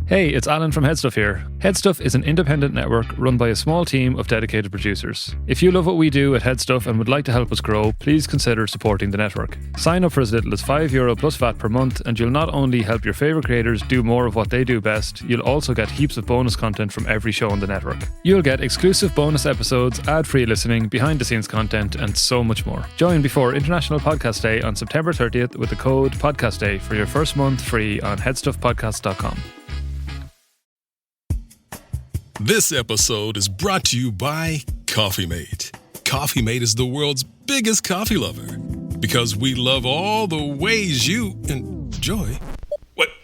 Hey, it's Alan from HeadStuff here. HeadStuff is an independent network run by a small team of dedicated producers. If you love what we do at HeadStuff and would like to help us grow, please consider supporting the network. Sign up for as little as €5 plus VAT per month and you'll not only help your favourite creators do more of what they do best, you'll also get heaps of bonus content from every show on the network. You'll get exclusive bonus episodes, ad-free listening, behind-the-scenes content and so much more. Join before International Podcast Day on September 30th with the code PODCASTDAY for your first month free on headstuffpodcast.com. This episode is brought to you by Coffee Mate. Coffee Mate is the world's biggest coffee lover because we love all the ways you enjoy.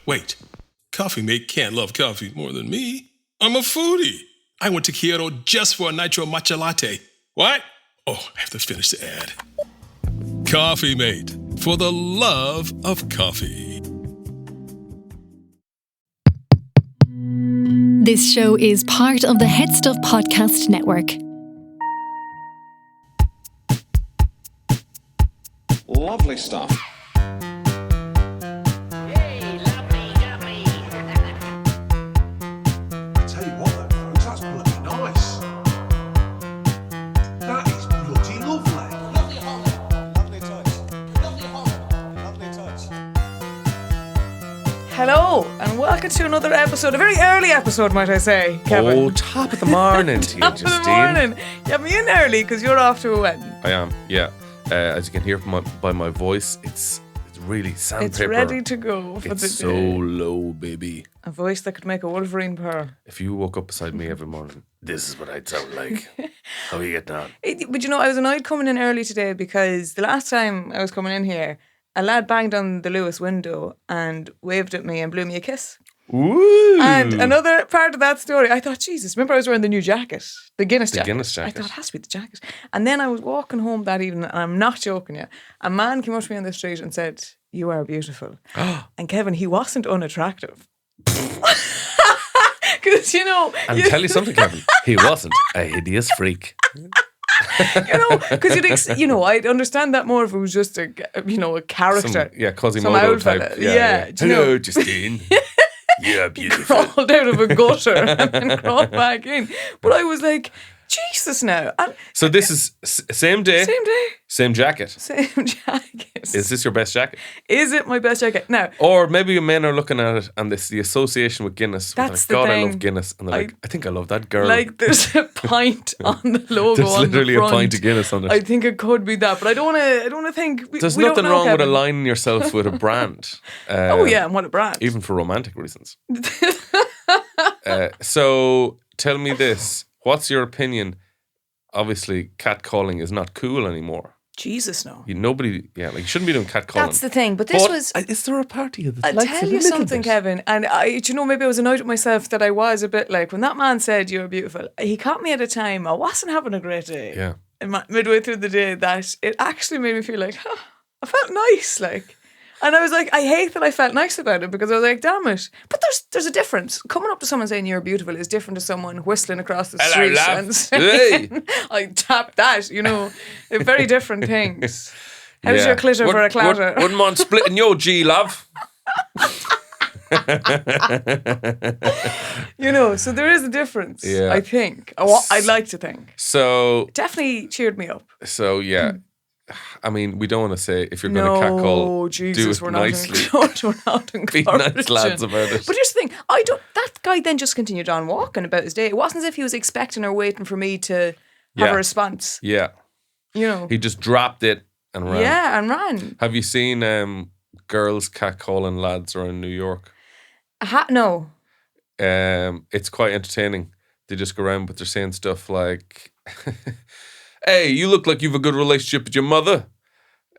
Wait. Coffee Mate can't love coffee more than me. I'm a foodie. I went to Kyoto just for a nitro matcha latte. What? Oh, I have to finish the ad. Coffee Mate, for the love of coffee. This show is part of the HeadStuff Podcast Network. Lovely stuff. Hey, lovely, lovely. I tell you what, though, folks, that's bloody nice. That is bloody lovely. Lovely Holland. Lovely touch. Lovely Holland. Lovely touch. Hello, and welcome to another episode, a very early episode, might I say, Cavan. Oh, top of the morning to you, Top of Justine. the morning. You have me in early because you're off to a wedding. I am, yeah. As you can hear by my voice, it's really sandpaper. It's ready to go for the It's so day. low, baby. A voice that could make a Wolverine purr. If you woke up beside me every morning, this is what I'd sound like. How are you getting on? But you know, I was annoyed coming in early today because the last time I was coming in here, a lad banged on the Lewis window and waved at me and blew me a kiss. Ooh. And another part of that story, I thought, Jesus, remember I was wearing the new jacket, the Guinness jacket. Guinness jacket. I thought, it has to be the jacket. And then I was walking home that evening, and I'm not joking you, a man came up to me on the street and said, "You are beautiful." And Kevin, he wasn't unattractive. Because, you know... And tell you something, Kevin, he wasn't a hideous freak. You know, because I'd understand that more if it was just a character. Quasimodo old type. fella. Yeah. Do you Hello, know? Justine. You're beautiful. Crawled out of a gutter and then crawled back in. But I was like, Jesus now. And So this is same day, same jacket. jacket. Is this your best jacket? Is it my best jacket? Now, Or maybe men are looking at it and it's the association with Guinness. That's they're like, the God, I thing. love Guinness. And they're like, I think I love that girl. like there's a pint on the logo There's on literally the a front. pint of Guinness on it. I think it could be that, but I don't want to think. There's we don't nothing know, wrong with Kevin. aligning yourself with a brand. Oh yeah, and what a brand. Even for romantic reasons. So tell me this. What's your opinion? Obviously, catcalling is not cool anymore. Jesus, no. You shouldn't be doing catcalling. That's the thing. But this was... Is there a party of I'll tell you something, Kevin. And maybe I was annoyed with myself that I was a bit like, when that man said you're beautiful, he caught me at a time I wasn't having a great day. Yeah. Midway through the day, that it actually made me feel like, I felt nice, like. And I was like, I hate that I felt nice about it because I was like, damn it. But there's a difference. Coming up to someone saying you're beautiful is different to someone whistling across the street and saying, I tapped that, They're very different things. How's your clitter for a clatter? Wouldn't mind splitting your G, love. So there is a difference, Yeah. I think. I'd like to think. So, Definitely cheered me up. yeah. I mean, we don't want to say if you're going to No, catcall, Jesus, do we're it not nicely. we're not Be encouraging. nice lads about it. But here's the thing, that guy then just continued on walking about his day. It wasn't as if he was expecting or waiting for me to have a response. Yeah. He just dropped it and ran. Yeah, and ran. Have you seen girls catcalling lads around New York? No. It's quite entertaining. They just go around, but they're saying stuff like, "Hey, you look like you've a good relationship with your mother."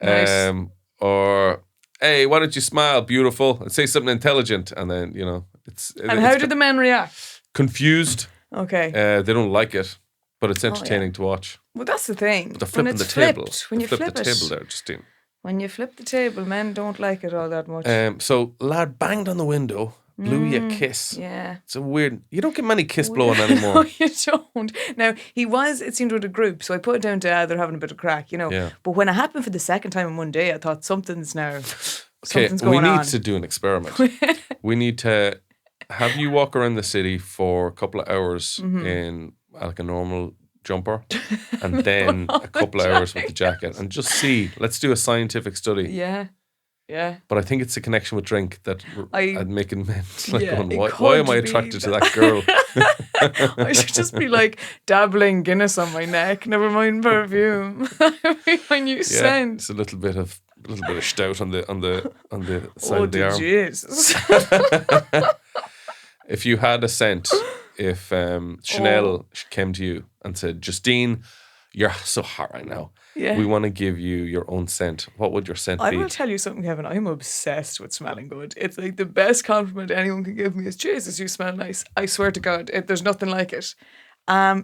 Nice. Or, "Hey, why don't you smile, beautiful?" And say something intelligent. And then, And how did the men react? confused. Okay. They don't like it, but it's entertaining to watch. Well, that's the thing. They're flipping the flipped, table. when you Flip flip the it, table there, Justine. when you flip the table, men don't like it all that much. So, lad banged on the window, blew you a kiss. Yeah. It's a weird... You don't get many kiss blowing No, anymore. you don't. Now, it seemed with a group, so I put it down to they're having a bit of crack, Yeah. But when it happened for the second time in one day, I thought Okay, something's we going need on. to do an experiment. We need to Have you walk around the city for a couple of hours Mm-hmm. in like a normal jumper and then a couple of hours with the jacket and just see, let's do a scientific study. Yeah. Yeah. But I think it's the connection with drink that I'd make it meant like Yeah, going, it why am could I be attracted to that. that girl? I should just be like dabbling Guinness on my neck. Never mind perfume. My new scent. It's a little bit of stout on the side Oh, of the arm. Jesus. If you had a scent, if Chanel Oh. came to you and said, Justine, you're so hot right now. Yeah. We want to give you your own scent. What would your scent I be? will tell you something, Kevin. I'm obsessed with smelling good. It's like the best compliment anyone can give me is, Jesus, you smell nice. I swear to God, there's nothing like it.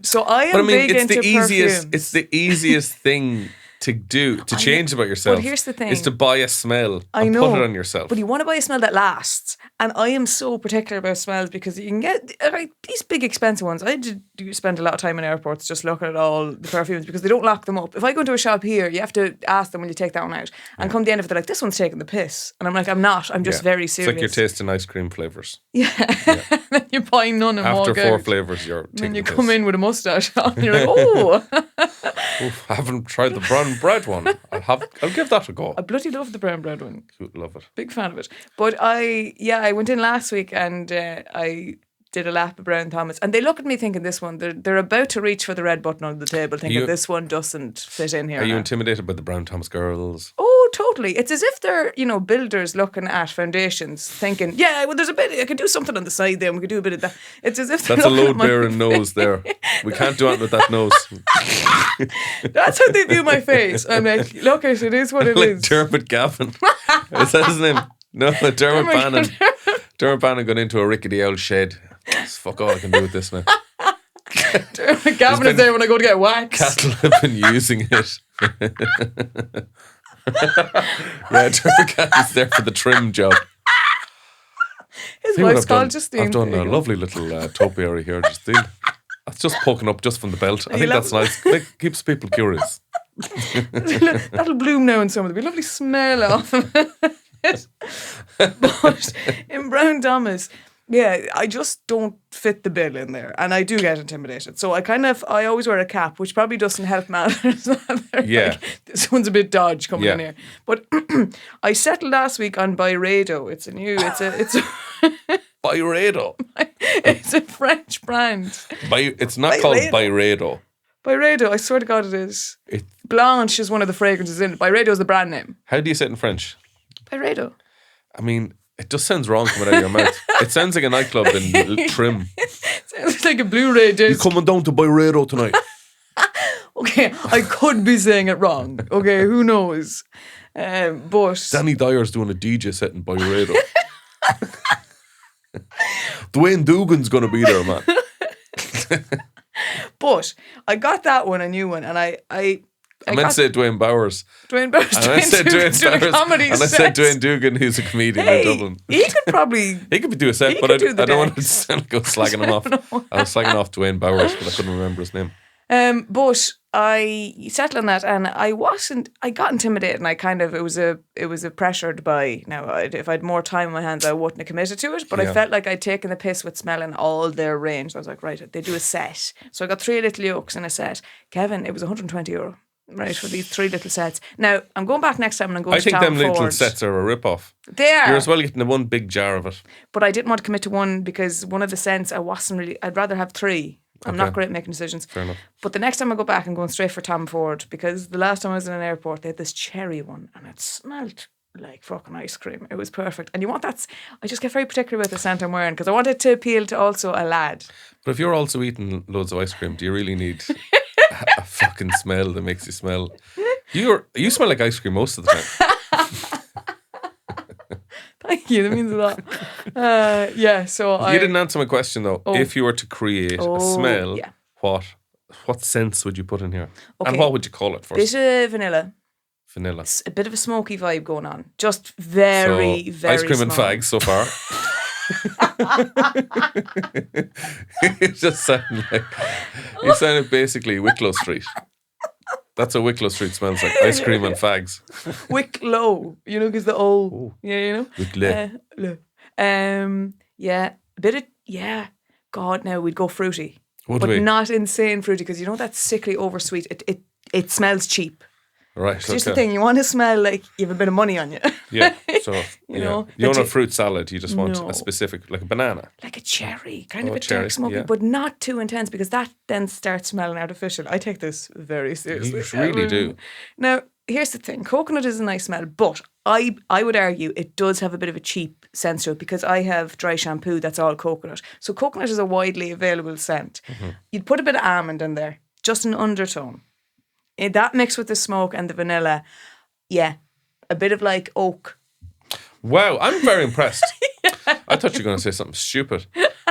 So I am But I mean, big it's into the easiest. perfumes. It's the easiest thing to do to change about yourself. But here's the thing. is to buy a smell and put it on yourself. But you want to buy a smell that lasts. And I am so particular about smells because you can get like these big expensive ones. I do spend a lot of time in airports just looking at all the perfumes because they don't lock them up. If I go into a shop here, you have to ask them, will you take that one out? And come the end of it, they're like, this one's taking the piss. And I'm like, I'm not. I'm just very It's serious. like you're tasting ice cream flavours. Yeah. Then you buy none and After walk 4 out. flavours, you're And taking then you the come piss. in with a moustache on and you're like, oh. Oof, I haven't tried the brown bread one. I'll give that a go. I bloody love the brown bread one. Love it. Big fan of it. But I went in last week and I did a lap of Brown Thomas, and they look at me thinking this one, they're about to reach for the red button on the table, thinking this one doesn't fit in here. Are you now. intimidated by the Brown Thomas girls? Oh, totally. It's as if they're, builders looking at foundations, thinking, yeah, well, there's a bit, I could do something on the side there, and we could do a bit of that. It's as if they're That's a looking at my load-bearing nose there. We can't do anything with that nose. That's how they view my face. I'm like, look, it is what it Like is. Dermot Gavin. Is that his name? No, Dermot Bannon. Dermot Bannon got into a rickety old shed. That's fuck all I can do with this now. Gavin is there when I go to get waxed. Cattle have been using it. Yeah, Dermot Gavin's there for the trim job. His See what wife's I've done? called Justine. I've done There a you go. lovely little topiary here, Justine. That's just poking up just from the belt. I think that's nice. Keeps people curious. That'll bloom now in summer. There'll be a lovely smell off of it. But in Brown Thomas, yeah, I just don't fit the bill in there. And I do get intimidated. So I always wear a cap, which probably doesn't help matters. Yeah. Like, this one's a bit dodge coming in here. But I settled last week on Byredo. It's a Byredo. it's a French brand. It's not called Byredo. Byredo, I swear to God it is. Blanche is one of the fragrances in it. Byredo is the brand name. How do you say it in French? Byredo. I mean, it just sounds wrong coming out of your mouth. It sounds like a nightclub in Trim. Sounds like a Blu-ray disc. You coming down to Byredo tonight? Okay, I could be saying it wrong. Okay, who knows? But Danny Dyer's doing a DJ set in Byredo. Dwayne Dugan's going to be there, man. But I got that one, a new one, and I meant to say Dwayne Bowers. Dwayne Bowers. And I said Dwayne Bowers. Comedy And I said Dwayne Dugan, who's a comedian in Dublin. He could probably. He could do a set, He but could do I the don't want to decks. sound like I was slagging him off. I was slagging off Dwayne Bowers, but I couldn't remember his name. But I settled on that, and I got intimidated, and it was a pressured buy. Now, if I had more time on my hands, I wouldn't have committed to it, but I felt like I'd taken the piss with smelling all their range. I was like, right, they do a set. So I got 3 little yolks in a set. Kevin, it was €120, right, for these 3 little sets. Now, I'm going back next time and I'm going I to think Town them little Ford. sets are a rip-off. They are. You're as well getting the one big jar of it. But I didn't want to commit to one because one of the scents I'd rather have 3. I'm not great at making decisions. Fair enough. But the next time I go back, I'm going straight for Tom Ford because the last time I was in an airport, they had this cherry one and it smelled like fucking ice cream. It was perfect. And you want that? I just get very particular about the scent I'm wearing because I want it to appeal to also a lad. But if you're also eating loads of ice cream, do you really need a fucking smell that makes you smell? You smell like ice cream most of the time. Thank you. That means a lot. So You didn't answer my question though. If you were to create a smell, yeah. what scents would you put in here? Okay. And what would you call it first? Bit of vanilla. Vanilla. A bit of a smoky vibe going on. Just very, very ice cream and small. fags so far. You just sounded basically Wicklow Street. That's what Wicklow Street smells like. Ice cream and fags. Wicklow, because the O. Yeah, Wicklow. Yeah. A bit of, yeah. God, now we'd go fruity. Would but we? not insane fruity, because you know that sickly oversweet, it smells cheap. Right. So here's the thing, you want to smell like you have a bit of money on you. Yeah. So You know, you don't the want a fruit salad. You just want No. a specific, like a banana. Like a cherry, kind of Oh, a cherry, dark smoky, yeah. but not too intense, because that then starts smelling artificial. I take this very seriously. You really do. Now, here's the thing. Coconut is a nice smell, but I would argue it does have a bit of a cheap sense to it, because I have dry shampoo that's all coconut. So coconut is a widely available scent. Mm-hmm. You'd put a bit of almond in there, just an undertone. That mixed with the smoke and the vanilla, yeah, a bit of like oak. Wow, I'm very impressed. I thought you were going to say something stupid.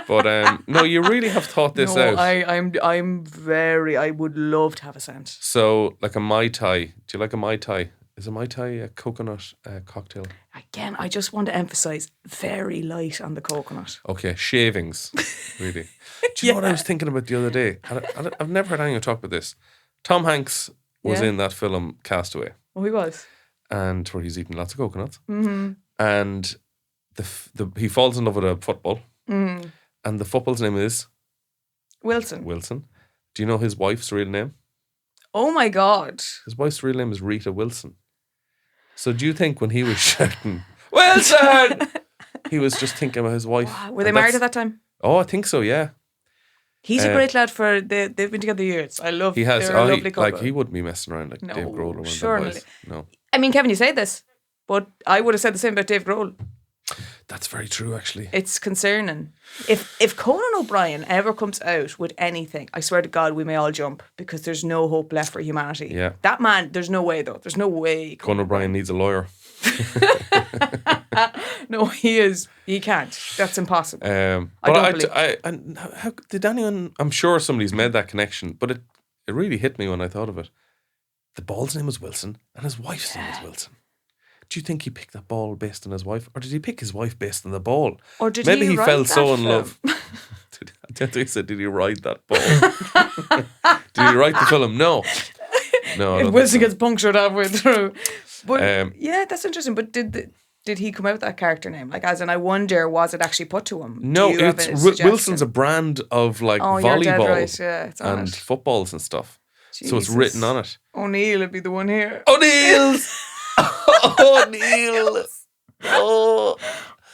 But no, you really have thought this out. I would love to have a scent. So, like a Mai Tai. Do you like a Mai Tai? Is a Mai Tai a coconut cocktail? Again, I just want to emphasise very light on the coconut. Okay, shavings. Really. Do you know what I was thinking about the other day? I've never heard anyone talk about this. Tom Hanks was Yeah. in that film Castaway, Oh, he was. and where he's eating lots of coconuts. Mm-hmm. And he falls in love with a football. Mm. And the football's name is Wilson. Wilson. Do you know his wife's real name? Oh my God. His wife's real name is Rita Wilson. So do you think when he was shouting, Wilson, he was just thinking about his wife? Were they married at that time? Oh, I think so, yeah. He's a great lad they've been together years. I love He has. they're a lovely couple. Like, he wouldn't be messing around like No, Dave Grohl or one of them surely. boys. No. I mean, Kevin, you say this, but I would have said the same about Dave Grohl. That's very true, actually. It's concerning. If Conan O'Brien ever comes out with anything, I swear to God, we may all jump, because there's no hope left for humanity. Yeah. That man, there's no way though. There's no way. Conan O'Brien needs a lawyer. No, he can't. That's impossible. But don't believe how did anyone? I'm sure somebody's made that connection, but it really hit me when I thought of it. The ball's name was Wilson, and his wife's name was Wilson. Do you think he picked that ball based on his wife, or did he pick his wife based on the ball? Or did maybe he he write fell that so in film? love? I think he said, "Did he write that ball? Did he write the film?" No. No. I don't Wilson think so. gets punctured halfway through. But Um, that's interesting. But did he come out with that character name? Like, as in, I wonder, was it actually put to him? No, Do you have it's a suggestion? Wilson's a brand of like Oh, you're dead volleyball right. Yeah, it's on and it. footballs and stuff. So it's Jesus. written on it. O'Neill would be the one here. O'Neill's. O'Neill. Oh.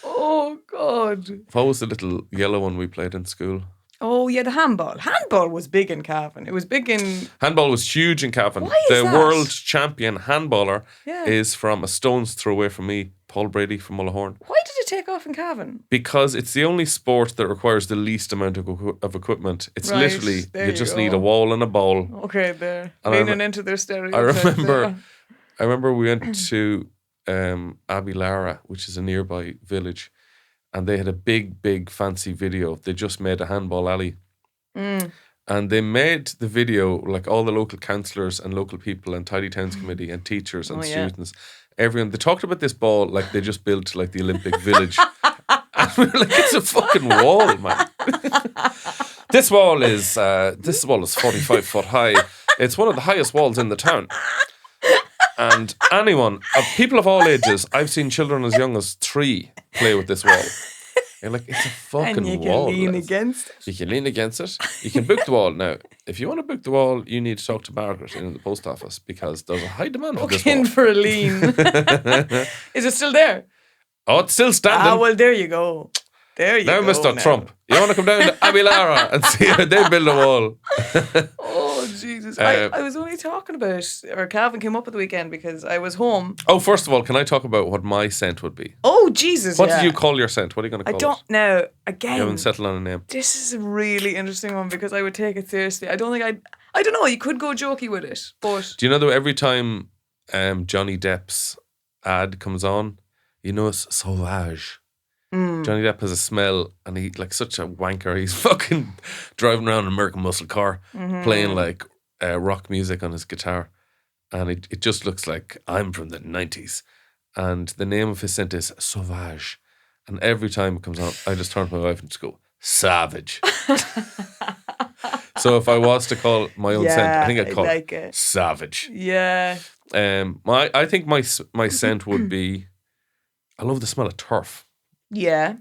Oh God. What was the little yellow one we played in school? Oh yeah, the handball. Handball was big in Cavan. It was big in. Handball was huge in Cavan. Why is The that? world champion handballer Yeah. is from a stone's throw away from me, Paul Brady from Mullahoran. Why did it take off in Cavan? Because it's the only sport that requires the least amount of equipment. It's Right, literally, there you you just go. need a wall and a ball. Okay, they're And I leaning rem- into their stereotypes. I remember we went to Abilara, which is a nearby village, and they had a big fancy video. They just made a handball alley. And they made the video, like all the local councillors and local people and Tidy Towns Committee and teachers and Oh, yeah. students, everyone, they talked about this ball like they just built like the Olympic Village. And we were like, it's a fucking wall, man. This wall is 45 foot high. It's one of the highest walls in the town. And people of all ages, I've seen children as young as 3 play with this wall. You're like, it's a fucking And you can wall. lean lads. against it. You can lean against it. You can book the wall. Now, if you want to book the wall, you need to talk to Margaret in the post office, because there's a high demand for this In wall. for a lean. Is it still there? Oh, it's still standing. Ah, well, there you go. There you now, go. Mr. Trump, you want to come down to Abilara and see how they build a wall? Oh, Jesus. Uh, I was only talking about, or Calvin came up at the weekend because I was home. Oh, first of all, can I talk about what my scent would be? Oh, Jesus. What yeah. did you call your scent? What are you going to I call don't it? know. You Again, haven't settled on a name. this is a really interesting one because I would take it seriously. I don't think I don't know. You could go jokey with it, but Do you know that every time Johnny Depp's ad comes on, you know it's Sauvage. Johnny Depp has a smell, and he like such a wanker. He's fucking driving around an American muscle car, playing like rock music on his guitar, and it just looks like I'm from the 90s. And the name of his scent is Sauvage, and every time it comes on, I just turn to my wife and just go Savage. So if I was to call my own scent, I think I'd call like it it. Savage. Yeah. I think my scent would be. I love the smell of turf. Yeah.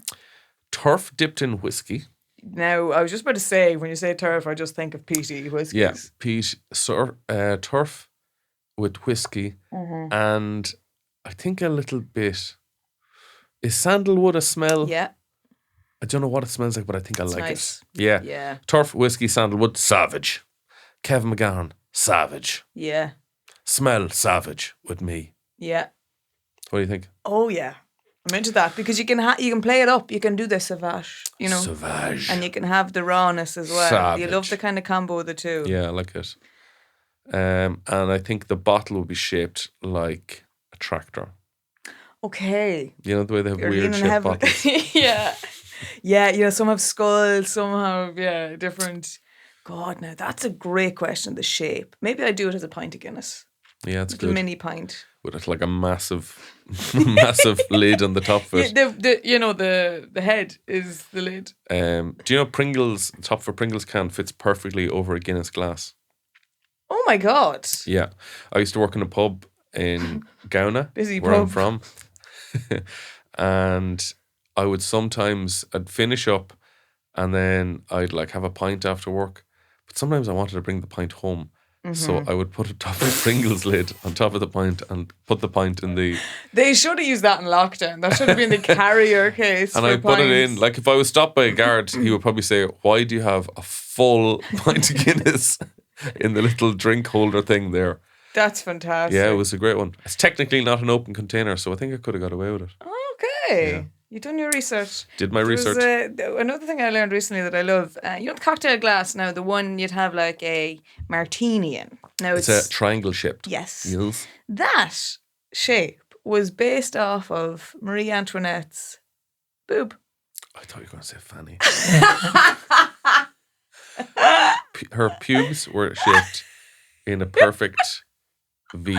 turf dipped in whiskey. Now, I was just about to say, when you say turf, I just think of peaty whiskies. Yeah, turf with whiskey, and I think a little bit. Is sandalwood a smell? Yeah. I don't know what it smells like, but I think I It's like nice. it. Yeah. Yeah. Turf, whiskey, sandalwood, savage. Cavan McGann, savage. Yeah. Smell savage with me. Yeah. What do you think? Oh, yeah. I'm into that because you can play it up. You can do the sauvage, you know. Sauvage. And you can have the rawness as well. Savage. You love the kind of combo of the two. Yeah, I like it. And I think the bottle will be shaped like a tractor. Okay. You know the way they have You're weird leaning shaped heavily. bottles? Yeah. Yeah, you know, some have skulls, some have, different. God, now that's a great question, the shape. Maybe I do it as a pint of Guinness. Yeah, it's Little good. mini pint. With it like a massive, massive lid on the top of it. The head is the lid. Do you know Pringles, the top of a Pringles can fits perfectly over a Guinness glass? Oh my God. Yeah. I used to work in a pub in Gowna, Busy where I'm pub. from. And I would sometimes, I'd finish up and then I'd like have a pint after work. But sometimes I wanted to bring the pint home. So I would put a top of Pringles lid on top of the pint and put the pint in the... They should have used that in lockdown. That should have been the carrier case. And for I put it in, pints. like if I was stopped by a guard, he would probably say, why do you have a full pint of Guinness in the little drink holder thing there? That's fantastic. Yeah, it was a great one. It's technically not an open container, so I think I could have got away with it. Okay. Yeah. You've done your research. Did my There was, research. another thing I learned recently that I love, you know the cocktail glass now, the one you'd have like a martini in. Now It's a triangle shaped. Yes. Yes. That shape was based off of Marie Antoinette's boob. I thought you were going to say Fanny. Her pubes were shaped in a perfect V.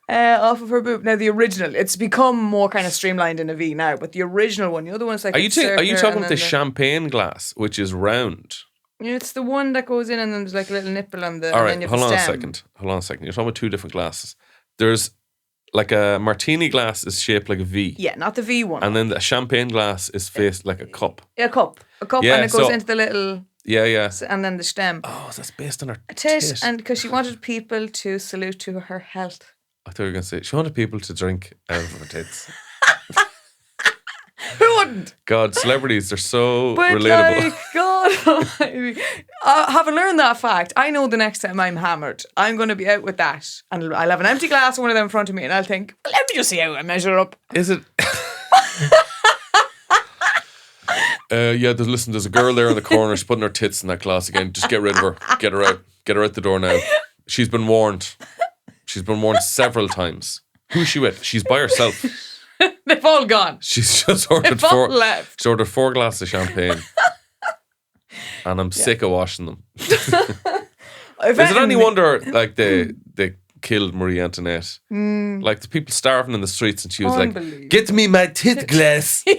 Off of her boob. Now the original, it's become more kind of streamlined in a V now, but the original one, you know the one that's like Are you circular talking and about then the champagne glass, which is round? It's the one that goes in and then there's like a little nipple on the. All and right, then you have hold on a stem. second. You're talking about two different glasses. There's like a martini glass is shaped like a V. Yeah, not the V one. And then the champagne glass is faced like a cup. A cup, Yeah, and it goes so- into the little, Yeah. and then the stem. Oh, that's based on her A tit, tit. and because she wanted people to salute to her health. I thought you were going to say, she wanted people to drink out of her tits. Who wouldn't? God, celebrities, they're so But relatable. like, God almighty. Having learned that fact, I know the next time I'm hammered, I'm going to be out with that. And I'll have an empty glass of one of them in front of me and I'll think, well, let me just see how I measure up. Is it? There's a girl there in the corner. She's putting her tits in that glass again. Just get rid of her. Get her out. Get her out the door now. She's been warned. She's been warned several times. Who's she with? She's by herself. They've all gone. She's just ordered They've all left. She ordered 4 glasses of champagne. And I'm sick of washing them. Is it any wonder, like, they killed Marie Antoinette? Like, the people starving in the streets and she was like, Unbelievable. get me my tit glass. You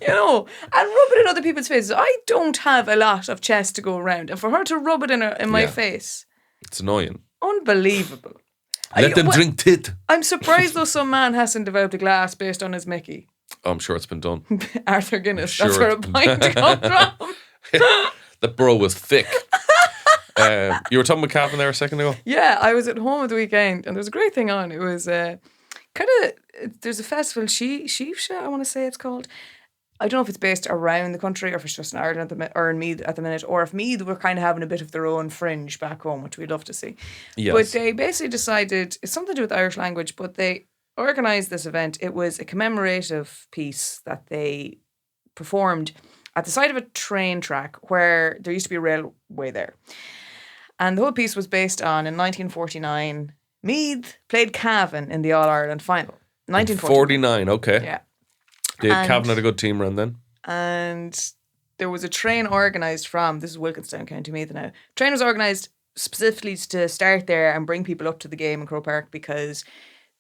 know, and rub it in other people's faces. I don't have a lot of chest to go around. And for her to rub it in my Yeah. face, It's annoying. unbelievable. Let them drink tit. I'm surprised though some man hasn't developed a glass based on his Mickey. Oh, I'm sure it's been done. Arthur Guinness, sure that's where a it's pint comes from. The bro was thick. You were talking about Cavan there a second ago? Yeah, I was at home at the weekend and there was a great thing on. It was there's a festival, Sheafsha, I want to say it's called. I don't know if it's based around the country or if it's just in Ireland or in Meath at the minute, or if Meath were kind of having a bit of their own fringe back home, which we'd love to see. Yes. But they basically decided, it's something to do with Irish language, but they organised this event. It was a commemorative piece that they performed at the side of a train track where there used to be a railway there. And the whole piece was based on, in 1949, Meath played Cavan in the All-Ireland final. 1949. 49, okay. Yeah. Cavan had a good team run then. And there was a train organised from, this is Wilkinstown, County Meath now. Train was organised specifically to start there and bring people up to the game in Croke Park because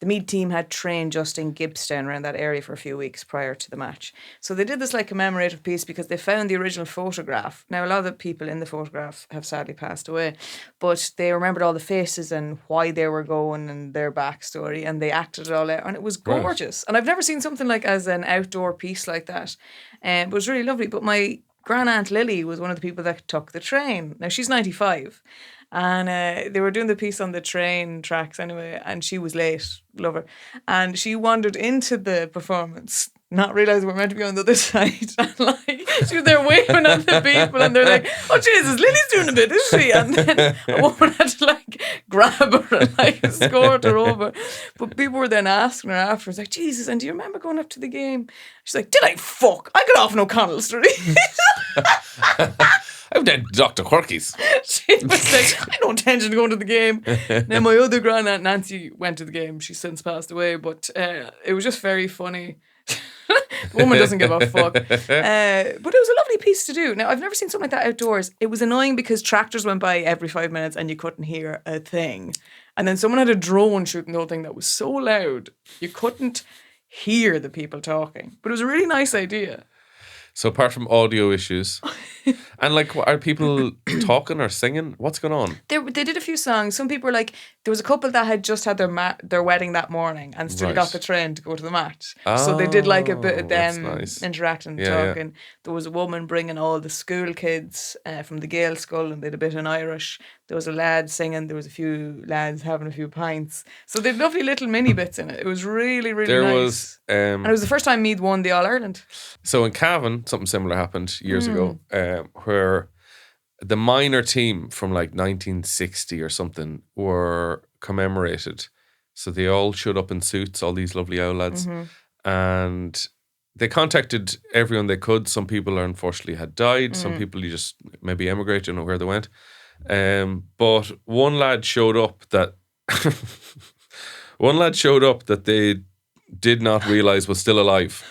the Mead team had trained Justine Gibbstown around that area for a few weeks prior to the match. So they did this like commemorative piece because they found the original photograph. Now, a lot of the people in the photograph have sadly passed away, but they remembered all the faces and why they were going and their backstory, and they acted it all out, and it was gorgeous. And I've never seen something like as an outdoor piece like that. But it was really lovely. But my grand-aunt Lily was one of the people that took the train. Now, she's 95. And they were doing the piece on the train tracks anyway, and she was late, love her. And she wandered into the performance, not realising we're meant to be on the other side. And like, she was there waving at the people, and they're like, oh Jesus, Lily's doing a bit, is she? And then a woman had to like grab her and like escort her over. But people were then asking her afterwards, like, Jesus, and do you remember going up to the game? She's like, did I fuck? I got off in O'Connell Street. I'm dead Dr. Quirky's. She was like, I don't intention to go to the game. Now, my other grandaunt Nancy went to the game. She's since passed away, but it was just very funny. The woman doesn't give a fuck. But it was a lovely piece to do. Now, I've never seen something like that outdoors. It was annoying because tractors went by every 5 minutes and you couldn't hear a thing. And then someone had a drone shooting the whole thing that was so loud, you couldn't hear the people talking. But it was a really nice idea. So apart from audio issues, and like, are people talking or singing? What's going on? They did a few songs. Some people were like, there was a couple that had just had their wedding that morning and still got the train to go to the match. So they did like a bit of them interacting and talking. Yeah. There was a woman bringing all the school kids from the Gael School, and they did a bit in Irish. There was a lad singing. There was a few lads having a few pints. So they had lovely little mini bits in it. It was really, really nice. And it was the first time Meath won the All-Ireland. So in Cavan, something similar happened years ago, where the minor team from like 1960 or something were commemorated. So they all showed up in suits, all these lovely owl lads. And they contacted everyone they could. Some people unfortunately had died. Some people just maybe emigrated, don't know where they went. But one lad showed up that they did not realise was still alive.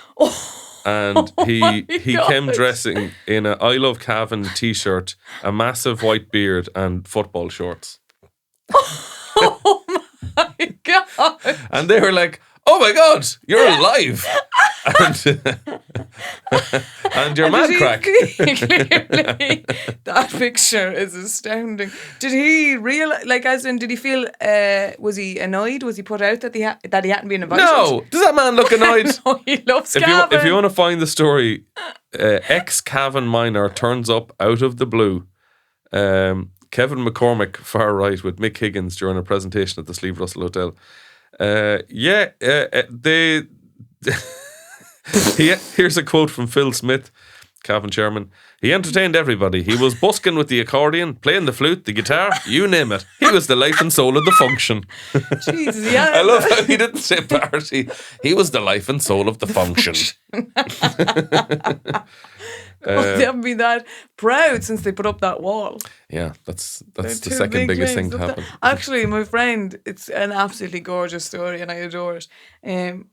And he came dressing in a I Love Cavan t-shirt, a massive white beard and football shorts. Oh my God. And they were like, oh my God, you're alive. and you're mad crack. Clearly, that picture is astounding. Did he realize, like, as in, did he feel, was he annoyed? Was he put out that he hadn't been invited? No. Does that man look annoyed? No, he loves Cavan. If you want to find the story, ex-Cavan minor turns up out of the blue. Kevin McCormick, far right, with Mick Higgins during a presentation at the Sleeve Russell Hotel. Here's a quote from Phil Smith, Cavan chairman. He entertained everybody. He was busking with the accordion, playing the flute, the guitar, you name it. He was the life and soul of the function. Jesus, yeah. I love how he didn't say party. He was the life and soul of the function. They haven't been that proud since they put up that wall. Yeah, that's the second biggest thing to happen. Actually, my friend, it's an absolutely gorgeous story and I adore it.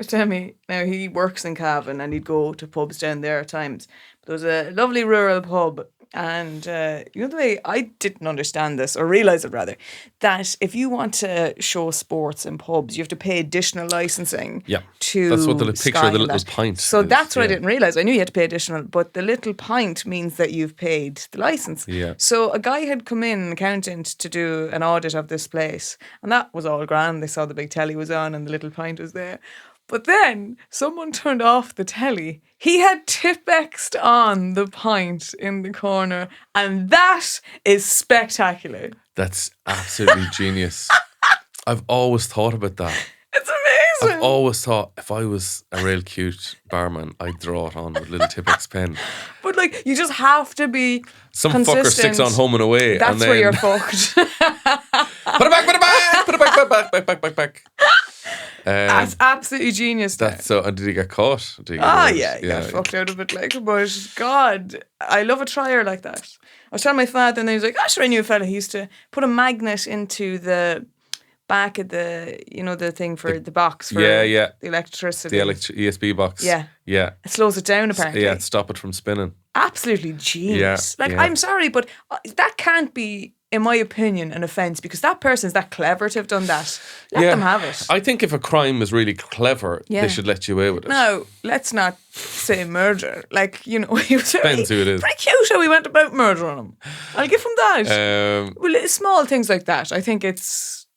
Tell me, now he works in Cavan and he'd go to pubs down there at times. But there was a lovely rural pub, and you know the way I didn't understand this, or realise it rather, that if you want to show sports in pubs, you have to pay additional licensing. Yeah, to that's what the picture of the little that. pint. So that's what I didn't realise. I knew you had to pay additional, but the little pint means that you've paid the licence. Yeah. So a guy had come in, an accountant, to do an audit of this place, and that was all grand. They saw the big telly was on and the little pint was there. But then someone turned off the telly. He had Tipp-Ex'd on the pint in the corner, and that is spectacular. That's absolutely genius. I've always thought about that. It's amazing. I've always thought if I was a real cute barman, I'd draw it on with a little Tipp-Ex pen. But like, you just have to be Some consistent. fucker sticks on Home and Away. That's and then, where you're fucked. Put it back. That's absolutely genius. That's so. And did he get caught? He got fucked out of it. Like, but God, I love a trier like that. I was telling my father, and he was like, sure, I knew a fella who used to put a magnet into the back of the, you know, the thing for the box for the electricity. The ESP box. Yeah. It slows it down, apparently. Yeah, stop it from spinning. Absolutely genius. I'm sorry, but that can't be in my opinion, an offence because that person's that clever to have done that. Let them have it. I think if a crime is really clever, they should let you away with it. No, let's not say murder. Like, he was Depends who it is. pretty cute how he went about murdering him. I'll give him that. Well, it's small things like that. I think it's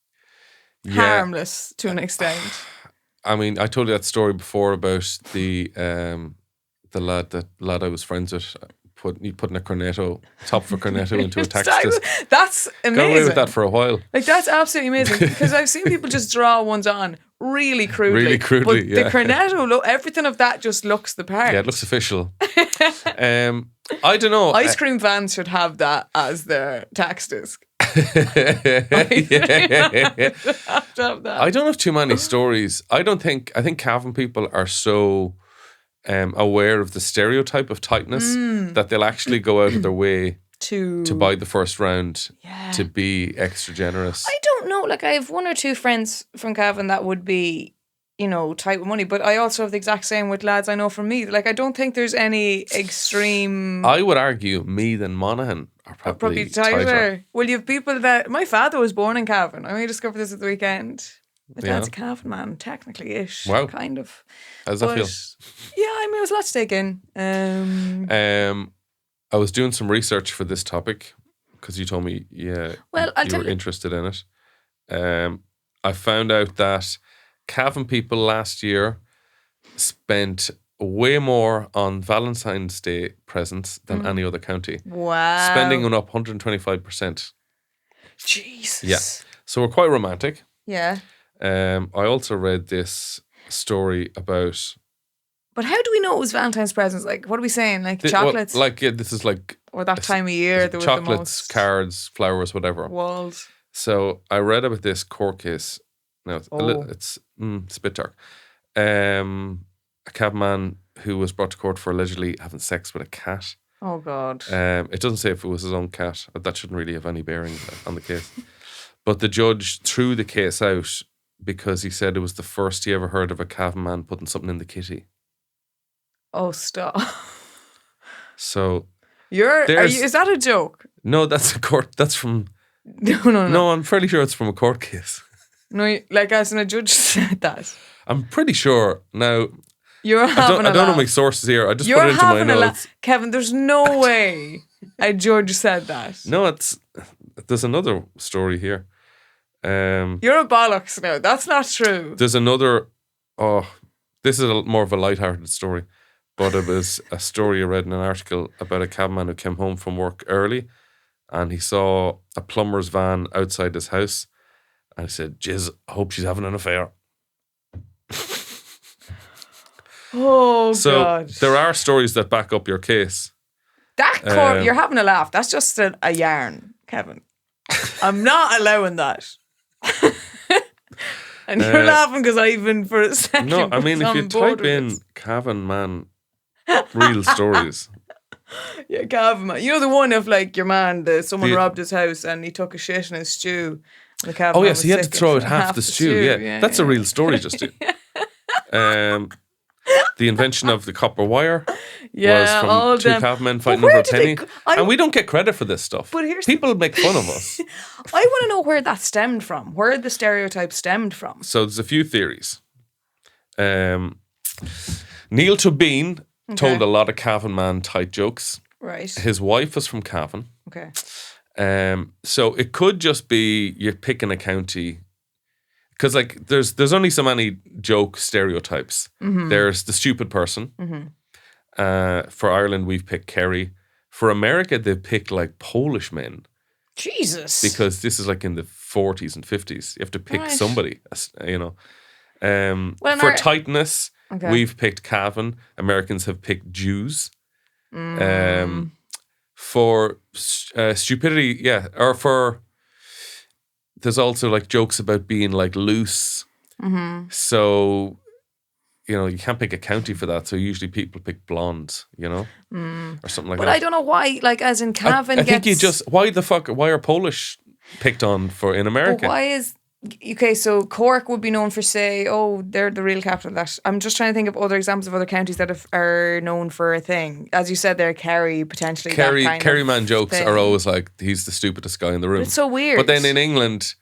harmless to an extent. I mean, I told you that story before about the lad I was friends with. Putting a cornetto, top of a cornetto into a tax disc. That's amazing. Got away with that for a while. Like, that's absolutely amazing because I've seen people just draw ones on really crudely. Really crudely, but yeah. the cornetto, everything of that just looks the part. Yeah, it looks official. I don't know. Ice cream vans should have that as their tax disc. Yeah. Have to have that. I don't have too many stories. I think Cavan people are so aware of the stereotype of tightness that they'll actually go out of their way to buy the first round to be extra generous. I don't know. Like, I have one or two friends from Cavan that would be, tight with money, but I also have the exact same with lads I know from Meath. Like, I don't think there's any extreme. I would argue Meath and Monaghan are probably tighter. Well, you have people that. My father was born in Cavan. I only discovered this at the weekend. My dad's a Cavan man, technically-ish. Wow. Kind of. How does that feel? Yeah, I mean, it was a lot to take in. I was doing some research for this topic because you told me, you were interested in it. I found out that Cavan people last year spent way more on Valentine's Day presents than any other county. Wow. Spending on up 125%. Jesus. Yeah. So we're quite romantic. Yeah. I also read this story about. But how do we know it was Valentine's presents? Like, what are we saying? Like chocolates? This is like. Or that time of year, there was chocolates, the most cards, flowers, whatever. Walls. So I read about this court case. Now it's a bit dark. A Cavan man who was brought to court for allegedly having sex with a cat. Oh God. It doesn't say if it was his own cat. That shouldn't really have any bearing on the case. But the judge threw the case out because he said it was the first he ever heard of a Cavan man putting something in the kitty. Oh, stop. So is that a joke? No, that's a court. That's from. No. No, I'm fairly sure it's from a court case. No, like as in a judge said that. I'm pretty sure now. You're having I don't know my sources here. I just put it into my notes. Kevin, there's no way a judge said that. No, there's another story here. You're a bollocks now. That's not true. There's another. Oh, this is more of a lighthearted story, but it was a story I read in an article about a Cavan man who came home from work early, and he saw a plumber's van outside his house, and he said, "Jizz, I hope she's having an affair." Oh, so God. There are stories that back up your case. That court, you're having a laugh. That's just a yarn, Kevin. I'm not allowing that. And you're laughing because I even for a second. No, I mean, if you type in Cavan man real stories. Yeah, Cavan man. You know the one of like your man, someone robbed his house and he took a shit in his stew. And the Cavan man yes, he had to throw out half the stew. Yeah, that's a real story, Justine. The invention of the copper wire was from two Cavan men fighting over a penny. And we don't get credit for this stuff. But people make fun of us. I want to know where that stemmed from, where the stereotype stemmed from. So there's a few theories. Neil Tobin told a lot of Cavan man tight jokes. Right. His wife was from Cavan. Okay. So it could just be you're picking a county. Because like there's only so many joke stereotypes. Mm-hmm. There's the stupid person. Mm-hmm. For Ireland, we've picked Kerry. For America, they've picked like Polish men. Jesus. Because this is like in the 40s and 50s. You have to pick somebody, you know. For tightness, we've picked Cavan. Americans have picked Jews. For stupidity, or for... There's also like jokes about being like loose. Mm-hmm. So, you know, you can't pick a county for that. So usually people pick blonde, you know, or something like that. But I don't know why, like as in Cavan I think why are Polish picked on for in America? But Okay, so Cork would be known for, say, they're the real capital of that. I'm just trying to think of other examples of other counties that are known for a thing. As you said there, Kerry, potentially. Kerry man jokes are always like, he's the stupidest guy in the room. But it's so weird. But then in England,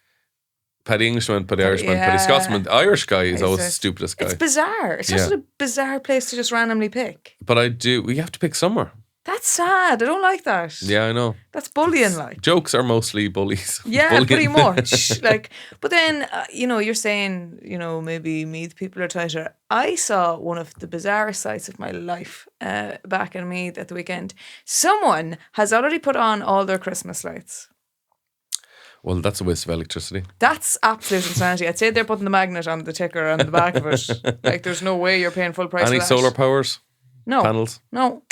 Paddy Englishman, Paddy Irishman, Paddy Scotsman, the Irish guy is always the stupidest guy. It's bizarre. It's just a bizarre place to just randomly pick. But we have to pick somewhere. That's sad. I don't like that. Yeah, I know. That's bullying, like. Jokes are mostly bullies. Yeah, bullying. pretty much. Like, but then, you're saying, maybe Meath people are tighter. I saw one of the bizarrest sights of my life back in Meath at the weekend. Someone has already put on all their Christmas lights. Well, that's a waste of electricity. That's absolute insanity. I'd say they're putting the magnet on the ticker on the back of it. Like, there's no way you're paying full price Any for that. solar powers? No. Panels? No.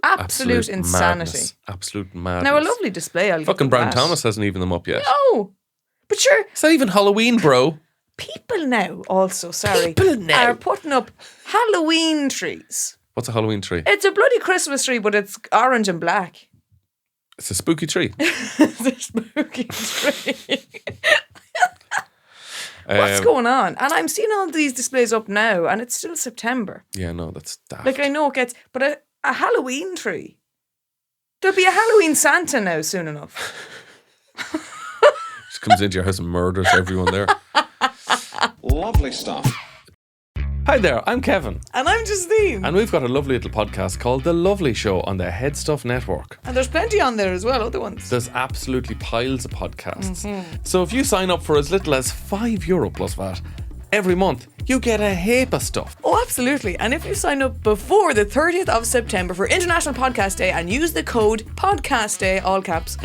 Absolute insanity. Madness. Absolute madness. Now, a lovely display. I'll Fucking give them Brian that. Thomas hasn't even them up yet. No. But sure, It's not even Halloween, bro. people now also, People now. are putting up Halloween trees. What's a Halloween tree? It's a bloody Christmas tree, but it's orange and black. It's a spooky tree. It's a spooky tree. What's going on? And I'm seeing all these displays up now, and it's still September. Yeah, no, that's daft. Like, I know it gets, but a Halloween tree. There'll be a Halloween Santa now soon enough. Just comes into your house and murders everyone there. Lovely stuff. Hi there, I'm Cavan. And I'm Justine. And we've got a lovely little podcast called The Lovely Show on the HeadStuff Network. And there's plenty on there as well, other ones. There's absolutely piles of podcasts. So if you sign up for as little as €5 plus VAT every month, you get a heap of stuff. Oh, absolutely. And if you sign up before the 30th of September for International Podcast Day and use the code PODCASTDAY, all caps,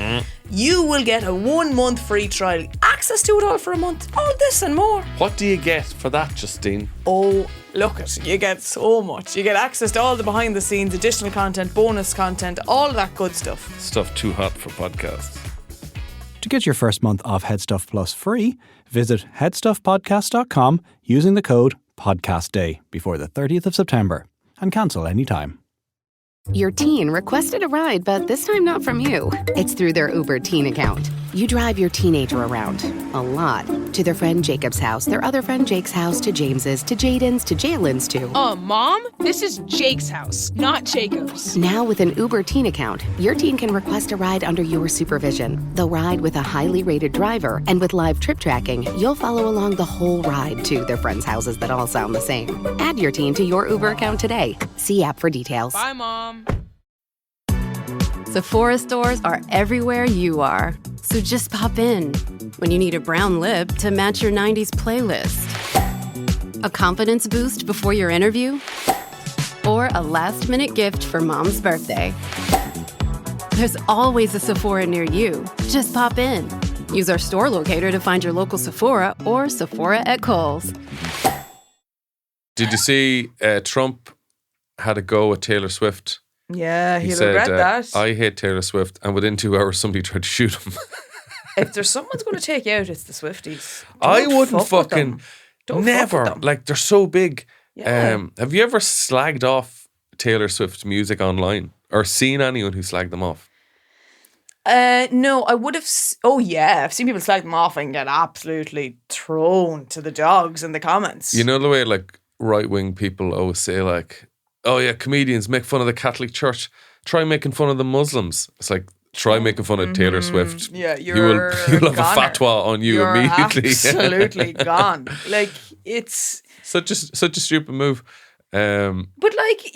you will get a 1 month free trial. Access to it all for a month. All this and more. What do you get for that, Justine? Oh, look it. You get so much. You get access to all the behind the scenes, additional content, bonus content, all that good stuff. Stuff too hot for podcasts. To get your first month off HeadStuff Plus free, visit headstuffpodcast.com using the code PODCASTDAY before the 30th of September and cancel anytime. Your teen requested a ride, but this time not from you. It's through their Uber teen account. You drive your teenager around, a lot, to their friend Jacob's house, their other friend Jake's house, to James's, to Jaden's, to Jalen's, to... Mom? This is Jake's house, not Jacob's. Now with an Uber teen account, your teen can request a ride under your supervision. They'll ride with a highly rated driver, and with live trip tracking, you'll follow along the whole ride to their friends' houses that all sound the same. Add your teen to your Uber account today. See app for details. Bye, Mom. Sephora stores are everywhere you are. So just pop in when you need a brown lip to match your 90s playlist. A confidence boost before your interview? Or a last-minute gift for mom's birthday. There's always a Sephora near you. Just pop in. Use our store locator to find your local Sephora or Sephora at Kohl's. Did you see Trump had a go at Taylor Swift? Yeah, He he'll said, regret that. I hate Taylor Swift, and within 2 hours somebody tried to shoot him. If there's someone's going to take you out, it's the Swifties. I Don't wouldn't fuck with fucking them. Don't fuck never with them. like they're so big. Yeah. Have you ever slagged off Taylor Swift's music online or seen anyone who slagged them off? No, I would have. Oh yeah, I've seen people slag them off and get absolutely thrown to the dogs in the comments. You know the way like right wing people always say like, oh yeah, comedians make fun of the Catholic Church. Try making fun of the Muslims. It's like try making fun of Taylor Swift. Yeah, you'll have a fatwa on you you're immediately. Absolutely gone. Like it's such a stupid move. But like,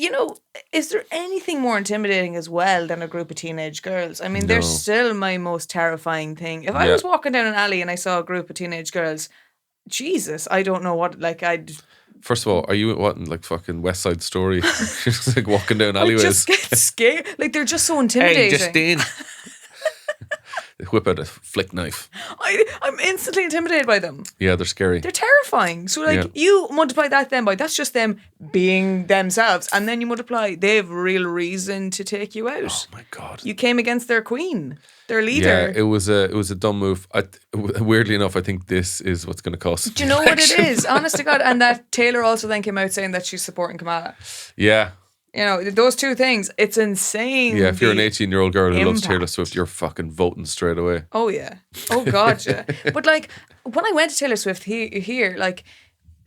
is there anything more intimidating as well than a group of teenage girls? I mean, they're still my most terrifying thing. If I was walking down an alley and I saw a group of teenage girls, Jesus, I don't know what, like I'd... First of all, are you what in like fucking West Side Story? Just like walking down alleyways. I just get scared. Like they're just so intimidating. Hey, Justine. They whip out a flick knife. I'm instantly intimidated by them. Yeah, they're scary. They're terrifying. So like you multiply that then by, that's just them being themselves. And then you multiply, they have real reason to take you out. Oh my God. You came against their queen, their leader. Yeah, it was a dumb move. Weirdly enough, I think this is what's going to cost. Do you know what it is? Honest to God. And that Taylor also then came out saying that she's supporting Kamala. Yeah. Those two things, it's insane. Yeah, if you're an 18-year-old girl who loves impact. Taylor Swift, you're fucking voting straight away. Oh, yeah. Oh, God, yeah. But, like, when I went to Taylor Swift here, like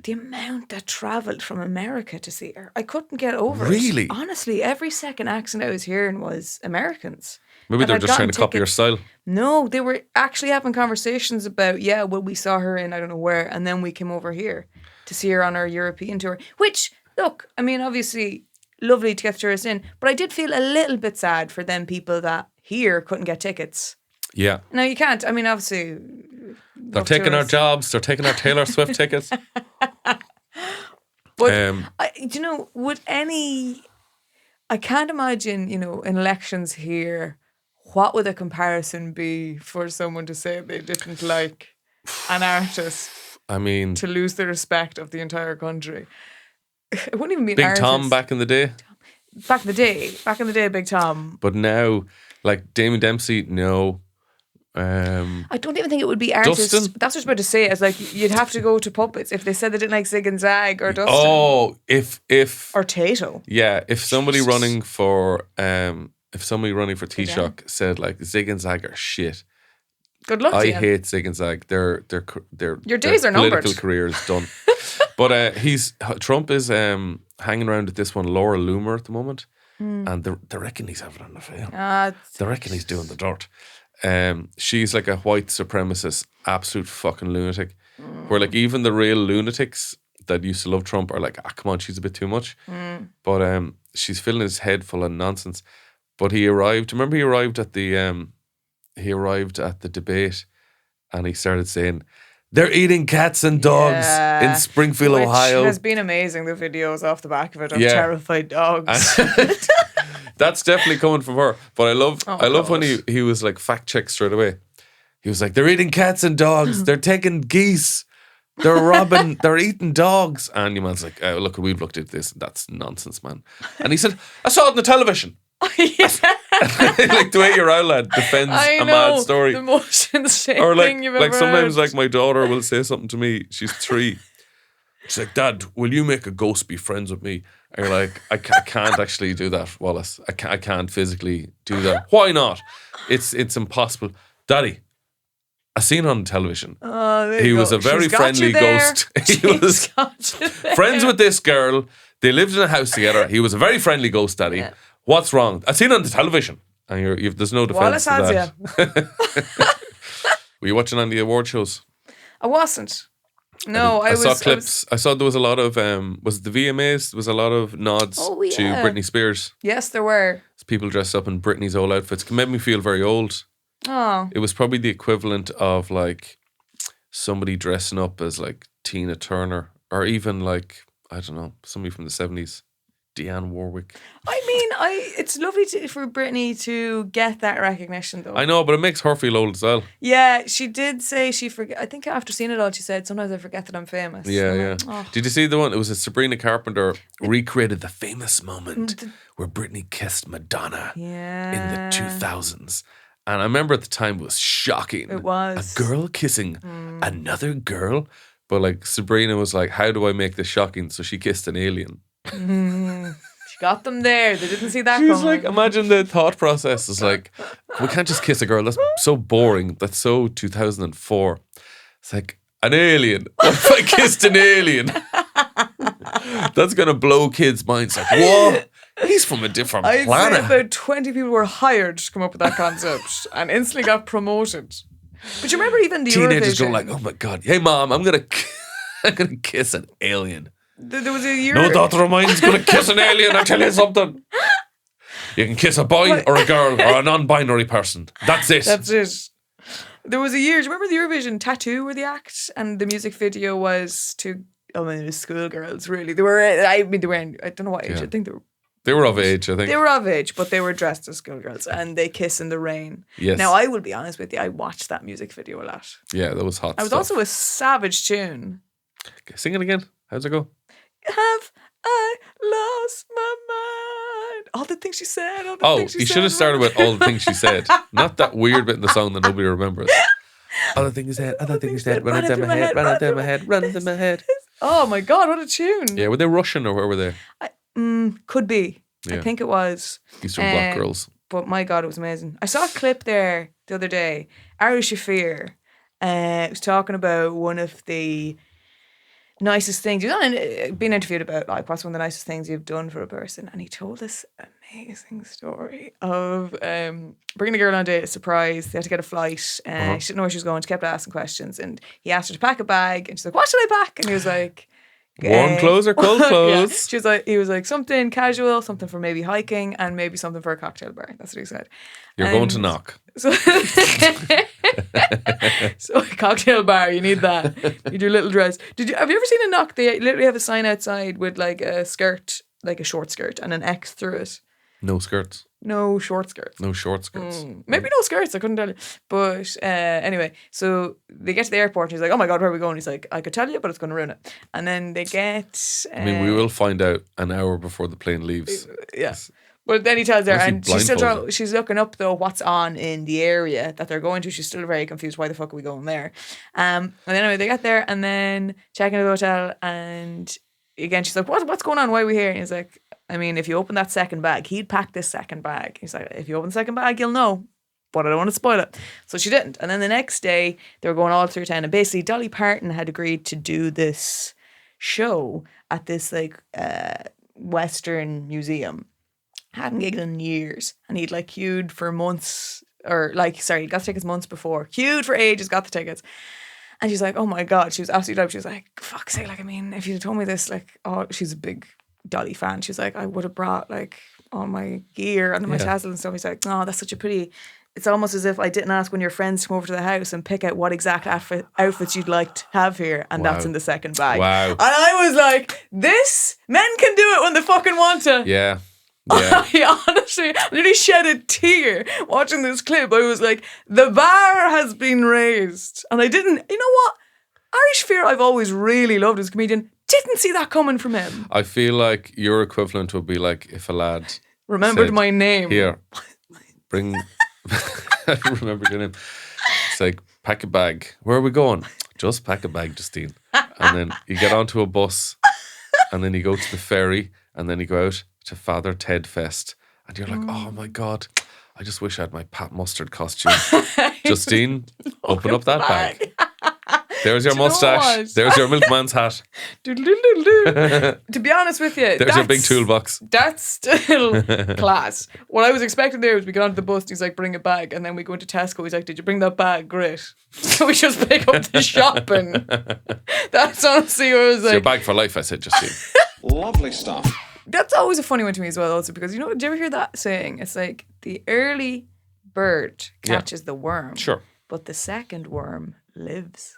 the amount that travelled from America to see her, I couldn't get over it. Really? Honestly, every second accent I was hearing was Americans. Maybe And they're I'd just trying to gotten copy your tickets. style. No, they were actually having conversations about, we saw her in I don't know where, and then we came over here to see her on our European tour. Which, look, I mean, obviously, lovely to get tourists in, but I did feel a little bit sad for them people that here couldn't get tickets. Yeah. No, you can't. I mean, obviously, They're taking our jobs. They're taking our Taylor Swift tickets. But, I can't imagine, in elections here, what would a comparison be for someone to say they didn't like an artist? I mean, to lose the respect of the entire country. It wouldn't even be an Big artist. Tom back in the day. Back in the day, Big Tom. But now, like Damien Dempsey, no. I don't even think it would be artists. Dustin? That's what I was about to say. It's like you'd have to go to puppets if they said they didn't like Zig and Zag or Dustin. Oh, if or Tato. Yeah, if somebody running for Taoiseach said like Zig and Zag are shit. Good luck to I you. hate Zig and Zag. Their Your days are numbered. Political career is done. But Trump is hanging around with this one Laura Loomer at the moment, and they reckon he's having an affair. They reckon he's doing the dirt. She's like a white supremacist, absolute fucking lunatic. Where like even the real lunatics that used to love Trump are like, come on, she's a bit too much. But she's filling his head full of nonsense. But he arrived. Remember, he arrived at the debate, and he started saying, "They're eating cats and dogs in Springfield, Ohio." Which has been amazing. The videos off the back of it of terrified dogs. That's definitely coming from her. But I love when he was like fact checked straight away. He was like, "They're eating cats and dogs. They're taking geese. They're robbing. They're eating dogs." And your man's like, "Look, we've looked at this. That's nonsense, man." And he said, "I saw it on the television." Like the way your old lad defends a mad story. The most insane Or like, thing you've ever sometimes heard. like my daughter will say something to me. She's 3. She's like, "Dad, will you make a ghost be friends with me?" And you're like, I can't actually do that, Wallace. I can't physically do that. Why not? It's impossible. Daddy, I seen on television. He was a very friendly ghost. He was friends with this girl. They lived in a house together. He was a very friendly ghost, Daddy. Yeah. What's wrong? I seen it on the television. And there's no defense Wallace to has that. Were you watching on the award shows? I wasn't. No, I saw clips. I saw there was a lot of was it the VMAs? There was a lot of nods to Britney Spears. Yes, there were. People dressed up in Britney's old outfits. It made me feel very old. Oh. It was probably the equivalent of like somebody dressing up as like Tina Turner, or even like, I don't know, somebody from the 70s. Dionne Warwick. I mean, it's lovely for Britney to get that recognition, though. I know, but it makes her feel old as well. Yeah, she did say she forget. I think after seeing it all, she said, "Sometimes I forget that I'm famous." Yeah, I'm yeah. like, oh. Did you see the one? It was a Sabrina Carpenter recreated the famous moment where Britney kissed Madonna in the 2000s. And I remember at the time it was shocking. It was. A girl kissing another girl. But like Sabrina was like, "How do I make this shocking?" So she kissed an alien. She got them there. They didn't see that She was coming. like, imagine the thought process is like, we can't just kiss a girl. That's so boring. That's so 2004. It's like, an alien. What if I kissed an alien? That's going to blow kids' minds. Like, what? He's from a different I'd planet. say about 20 people were hired to come up with that concept and instantly got promoted. But you remember even the Teenagers Eurovision? go like, "Oh my God. Hey, Mom, I'm going to kiss an alien." There was a year. No daughter of mine's going to kiss an alien. I'll tell you something. You can kiss a boy or a girl or a non-binary person. That's it. That's it. There was a year. Do you remember the Eurovision Tattoo were the act, and the music video was to it was schoolgirls. Really, they were. I mean, they were. I don't know what age. Yeah. I think they were of age. I think they were of age, but they were dressed as schoolgirls, and they kiss in the rain. Yes. Now I will be honest with you. I watched that music video a lot. Yeah, that was hot. I was stuff. also a savage tune. Okay, sing it again. How's it go? Have I lost my mind? All the things she said. All the Oh, things she you said. should have started with all the things she said. Not that weird bit in the song that nobody remembers. Other things said, other things said, run it down my head, run it down my head, run it down my head. Oh my God, what a tune. Yeah, were they Russian or where were they? Could be. Yeah. I think it was. Eastern Bloc girls. But my God, it was amazing. I saw a clip there the other day. Ari Shafir He was talking about one of the nicest things. He was being interviewed about like what's one of the nicest things you've done for a person, and he told this amazing story of bringing a girl on a date, a surprise. They had to get a flight. She didn't know where she was going. She kept asking questions, and he asked her to pack a bag, and she's like, "What should I pack?" And he was like, warm clothes or cold clothes? Yeah. He was like, something casual, something for maybe hiking, and maybe something for a cocktail bar. That's what he said. You're going to knock. So, so a cocktail bar, you need that. You need your little dress. Have you ever seen a knock? They literally have a sign outside with like a skirt, like a short skirt, and an X through it. No skirts. No short skirts. No short skirts. Maybe no skirts, I couldn't tell you. But anyway, so they get to the airport and he's like, "Oh my God, where are we going?" He's like, "I could tell you, but it's going to ruin it." And then they get... I mean, we will find out an hour before the plane leaves. Yeah. But then he tells her, and blindfolded? she's looking up though what's on in the area that they're going to. She's still very confused. Why the fuck are we going there? And then anyway, they get there and then check into the hotel, and again she's like, "What's going on? Why are we here?" And he's like, "I mean, if you open that second bag," he'd packed this second bag. He's like, "If you open the second bag, you'll know, but I don't want to spoil it." So she didn't. And then the next day, they were going all through town, and basically Dolly Parton had agreed to do this show at this like Western museum. Hadn't gigged in years, and he'd like queued for months, he got the tickets months before, queued for ages, got the tickets. And she's like, "Oh my God," she was absolutely delighted. She was like, "Fuck's sake, like, I mean, if you'd told me this, like," she's a big Dolly fan. She's like, "I would have brought like all my gear and my tassels and stuff." He's like, "Oh, that's such a pretty," it's almost as if I didn't ask when your friends come over to the house and pick out what exact outfits you'd like to have here, and that's in the second bag. Wow. And I was like, men can do it when they fucking want to. Yeah. I honestly nearly shed a tear watching this clip. I was like, the bar has been raised. And I didn't, you know what? Irish Fear, I've always really loved as a comedian. Didn't see that coming from him. I feel like your equivalent would be like if a lad remembered said, my name. "Here, bring," I remember your name. It's like, "Pack a bag. Where are we going?" "Just pack a bag, Justine." And then you get onto a bus, and then you go to the ferry, and then you go out to Father Ted Fest, and you're like, "Oh my God, I just wish I had my Pat Mustard costume." Justine, open up that bag. There's your mustache. There's your milkman's hat. To be honest with you, there's your big toolbox. That's still class. What I was expecting there was we get onto the bus and he's like, "Bring a bag," and then we go into Tesco. He's like, "Did you bring that bag?" Great. So we just pick up the shopping. That's honestly what I was like. It's your bag for life, I said, Justine. Lovely stuff. That's always a funny one to me as well, also, because, you know, do you ever hear that saying? It's like the early bird catches the worm. Sure. But the second worm lives.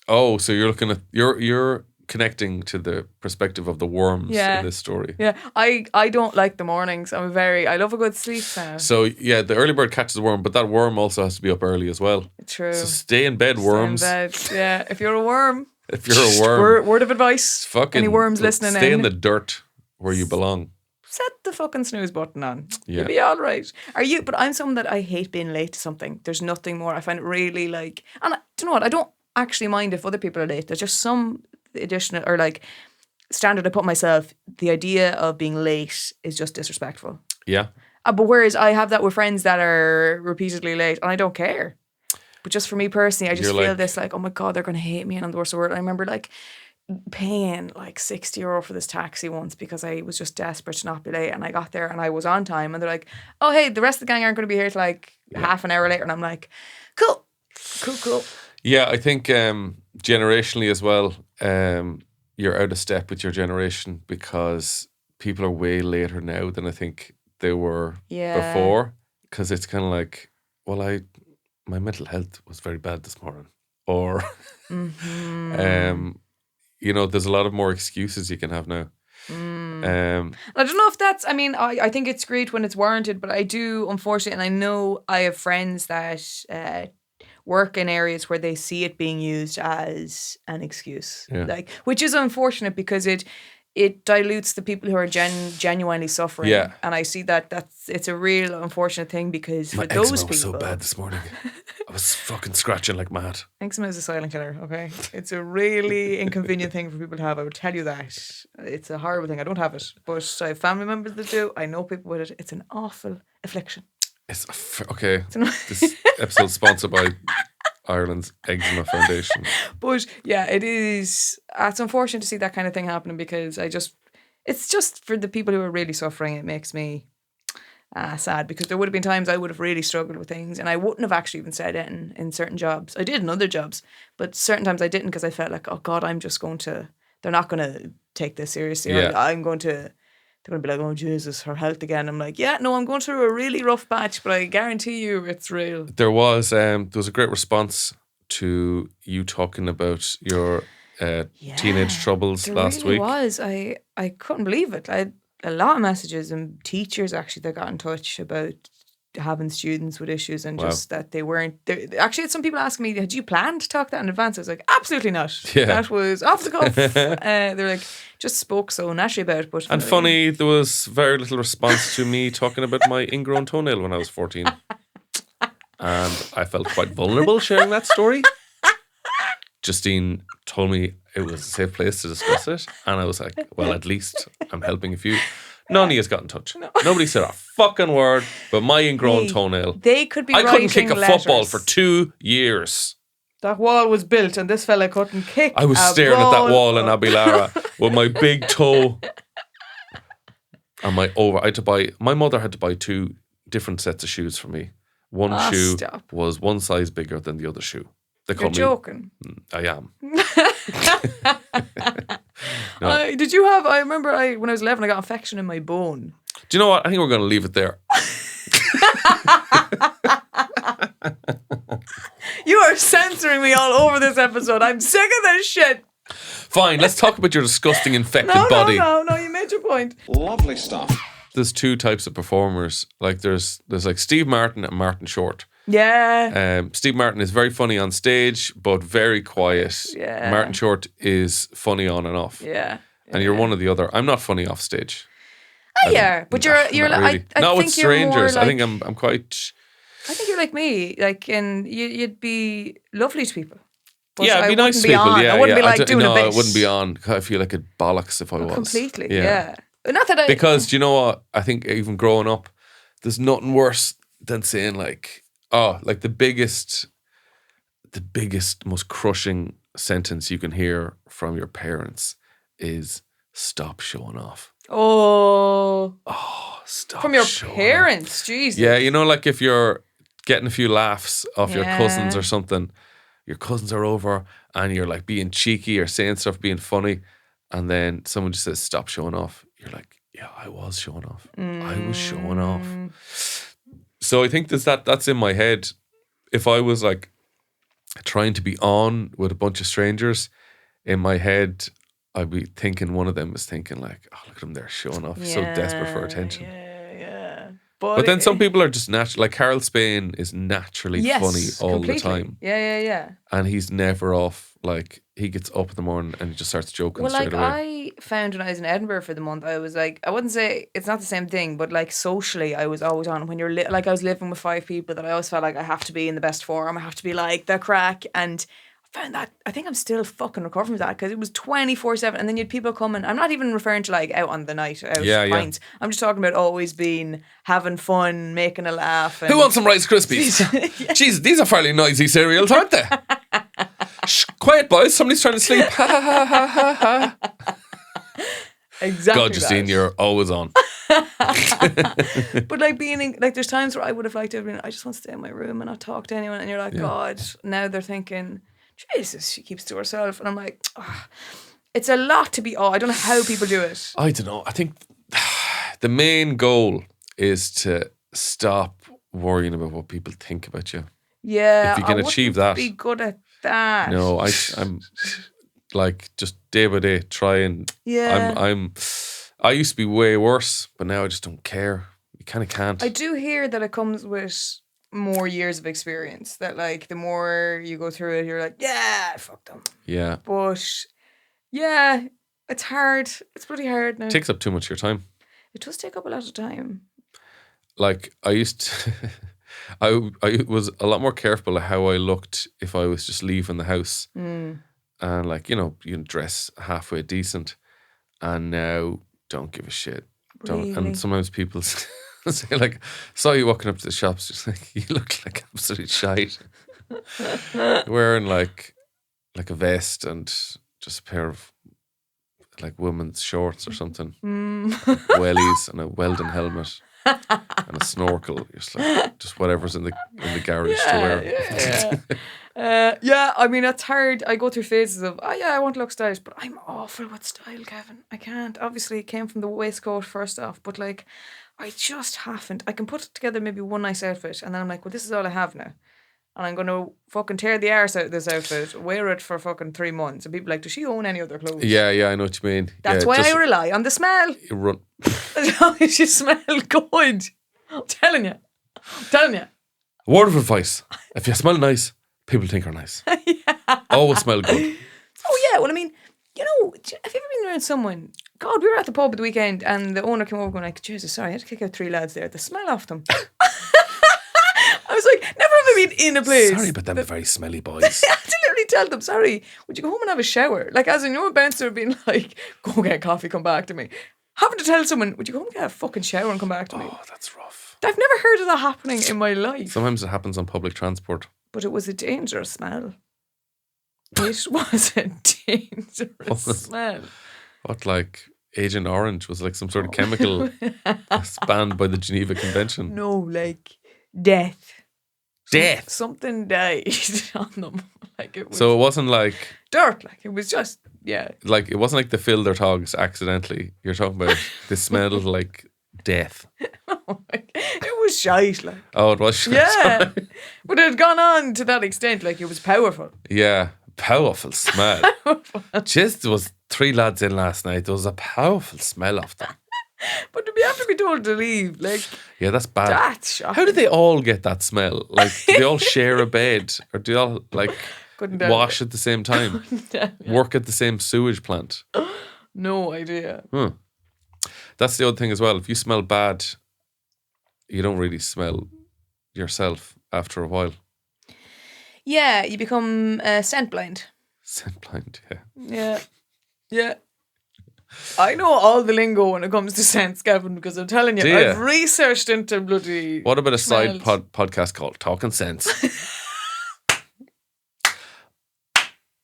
Oh, so you're looking at, you're connecting to the perspective of the worms in this story. Yeah. I don't like the mornings. I love a good sleep now. So yeah, the early bird catches the worm, but that worm also has to be up early as well. True. So stay in bed, worms. Stay in bed. Yeah. If you're a worm. If you're a worm. Word of advice. Any worms listening stay in the dirt where you belong. Set the fucking snooze button on. Yeah. You'll be all right. But I'm someone that I hate being late to something. There's nothing more. I find it really like, and do you know what? I don't actually mind if other people are late. There's just some additional or like standard I put myself. The idea of being late is just disrespectful. Yeah. But whereas I have that with friends that are repeatedly late and I don't care. But just for me personally, I just feel this like, oh my God, they're going to hate me and I'm the worst of the world. I remember like paying like €60 for this taxi once because I was just desperate to not be late, and I got there and I was on time, and they're like, "Oh hey, the rest of the gang aren't going to be here till like half an hour later," and I'm like, cool. Yeah, I think generationally as well, you're out of step with your generation because people are way later now than I think they were before, because it's kind of like, well, my mental health was very bad this morning, or you know, there's a lot of more excuses you can have now. I don't know if that's, I mean, I think it's great when it's warranted, but I do, unfortunately, and I know I have friends that work in areas where they see it being used as an excuse, like, which is unfortunate because it dilutes the people who are genuinely suffering. Yeah. And I see it's a real unfortunate thing because my for those eczema people. was so bad this morning. I was fucking scratching like mad. Eczema is a silent killer, okay? It's a really inconvenient thing for people to have. I would tell you that. It's a horrible thing. I don't have it, but I have family members that do. I know people with it. It's an awful affliction. Okay. This episode's sponsored by Ireland's Eczema Foundation. But yeah, it's unfortunate to see that kind of thing happening because it's just for the people who are really suffering, it makes me sad because there would have been times I would have really struggled with things and I wouldn't have actually even said it in certain jobs. I did in other jobs, but certain times I didn't because I felt like, oh God, they're not going to take this seriously. Yeah. They're going to be like, oh Jesus, her health again. I'm like, yeah, no, I'm going through a really rough patch, but I guarantee you it's real. There was a great response to you talking about your teenage troubles last week. There really was. I couldn't believe it. I had a lot of messages and teachers actually that got in touch about having students with issues and just that they weren't there. Actually, had some people asking me, had you planned to talk that in advance? I was like, absolutely not. Yeah. That was off the cuff. They're like, just spoke so naturally about it. But And funny, there was very little response to me talking about my ingrown toenail when I was 14. And I felt quite vulnerable sharing that story. Justine told me it was a safe place to discuss it. And I was like, well, at least I'm helping a few. None of you has got in touch. No. Nobody said a fucking word about my ingrown toenail. They could be I writing couldn't kick a letters. football for 2 years. That wall was built and this fella couldn't kick. I was a staring at that ball. wall in Abilara with my big toe and my mother had to buy 2 different sets of shoes for me. One shoe was one size bigger than the other shoe. You're joking. I am. No. I remember when I was 11, I got an infection in my bone. Do you know what? I think we're going to leave it there. You are censoring me all over this episode. I'm sick of this shit. Fine, let's talk about your disgusting infected body. No, you made your point. Lovely stuff. There's 2 types of performers. Like there's like Steve Martin and Martin Short. Yeah. Steve Martin is very funny on stage, but very quiet. Yeah. Martin Short is funny on and off. Yeah. And you're one or the other. I'm not funny off stage. Oh, yeah, but you're not like, really. I Not think with you're more strangers. like, I think I'm quite. I think you're like me, like, and you'd be lovely to people. But Yeah, I'd be nice to be people. on. Yeah, I wouldn't be like doing no, a bit. I wouldn't be on. I feel like a bollocks if I was. Completely. Yeah. Not that Because do you know what? I think even growing up, there's nothing worse than saying like the biggest, most crushing sentence you can hear from your parents is "Stop showing off." Oh, stop from your showing parents, Jesus. Yeah, you know, like if you're getting a few laughs off your Yeah. cousins or something, your cousins are over and you're like being cheeky or saying stuff, being funny, and then someone just says, "Stop showing off." You're like, yeah, I was showing off. I was showing off. So I think that's in my head. If I was like trying to be on with a bunch of strangers, in my head, I'd be thinking one of them is thinking like, oh, look at them, they're showing off. So desperate for attention. Yeah. But then some people are just natural. Like Carol Spain is naturally funny all the time. Yeah. And he's never off. Like he gets up in the morning and he just starts joking straight away. I found when I was in Edinburgh for the month, I was like, I wouldn't say it's not the same thing, but like socially, I was always on. When you're like, I was living with 5 people that I always felt like I have to be in the best form. I have to be like the crack. And I found that, I think I'm still fucking recovering from that because it was 24/7. And then you had people coming. I'm not even referring to like out on the night, out pints. I'm just talking about always being having fun, making a laugh. And who wants some Rice Krispies? Jeez, these are fairly noisy cereals, aren't they? Shh, quiet, boys. Somebody's trying to sleep. Ha ha ha ha ha. Exactly. God, Justine, you're always on. But like being in, like, there's times where I would have liked to have been, I just want to stay in my room and not talk to anyone. And you're like, God, now they're thinking, Jesus, she keeps to herself. And I'm like, it's a lot to be. I don't know how people do it. I don't know. I think the main goal is to stop worrying about what people think about you. Yeah, if you can achieve that, be good at that. No, I'm like just day by day try and I used to be way worse, but now I just don't care. You kind of can't. I do hear that it comes with more years of experience. That like the more you go through it, you're like, yeah, fuck them. Yeah, but yeah, it's hard. It's pretty hard now. It takes up too much of your time. It does take up a lot of time. Like I used to. I was a lot more careful of how I looked if I was just leaving the house. And like, you can dress halfway decent. And now don't give a shit. Really? And sometimes people say like, saw you walking up to the shops, just like, you look like absolute shite. Wearing like a vest and just a pair of like women's shorts or something. Wellies and a Weldon helmet and a snorkel. Just whatever's in the garage to wear. Yeah, I mean, it's hard. I go through phases of, I want to look stylish, but I'm awful with style, Cavan. I can't. Obviously, it came from the waistcoat first off, but like, I just haven't. I can put together maybe one nice outfit, and then I'm like, well, this is all I have now. And I'm going to fucking tear the arse out of this outfit, wear it for fucking 3 months. And people are like, does she own any other clothes? Yeah, I know what you mean. That's why I rely on the smell. You run. As long as you smell good. I'm telling you. A word of advice. If you smell nice, people think you're nice. Always smell good. Oh, yeah. Well, I mean, you know, have you ever been around someone? God, we were at the pub at the weekend and the owner came over going like, Jesus, sorry, I had to kick out 3 lads there. The smell of them. I was like, never have I been in a place. Sorry, but them very smelly boys. I had to literally tell them, sorry, would you go home and have a shower? Like, as in, your bouncer being like, go get coffee, come back to me. Having to tell someone, would you go home and get a fucking shower and come back to me? Oh, that's rough. I've never heard of that happening in my life. Sometimes it happens on public transport. But it was a dangerous smell. It was a dangerous smell. What, like Agent Orange was like some sort of chemical that's banned by the Geneva Convention? No, like death. Death? Something died on them. Like it was so it wasn't like dirt. Like it was just, yeah. Like it wasn't like they filled their togs accidentally. You're talking about they smelled like death. It was shite. Like. Oh, it was shite. Yeah. But it had gone on to that extent. Like it was powerful. Yeah. Powerful smell. Just there was 3 lads in last night. There was a powerful smell of them. But to be have to be told to leave, like yeah, that's bad. That's shocking. How do they all get that smell? Like, do they all share a bed, or do they all like wash at the same time? Work at the same sewage plant? No idea. That's the other thing as well. If you smell bad, you don't really smell yourself after a while. Yeah, you become scent blind. Scent blind, yeah. Yeah. Yeah. I know all the lingo when it comes to scents, Cavan, because I'm telling you, I've researched into bloody. What about a smells. side podcast called Talking Sense?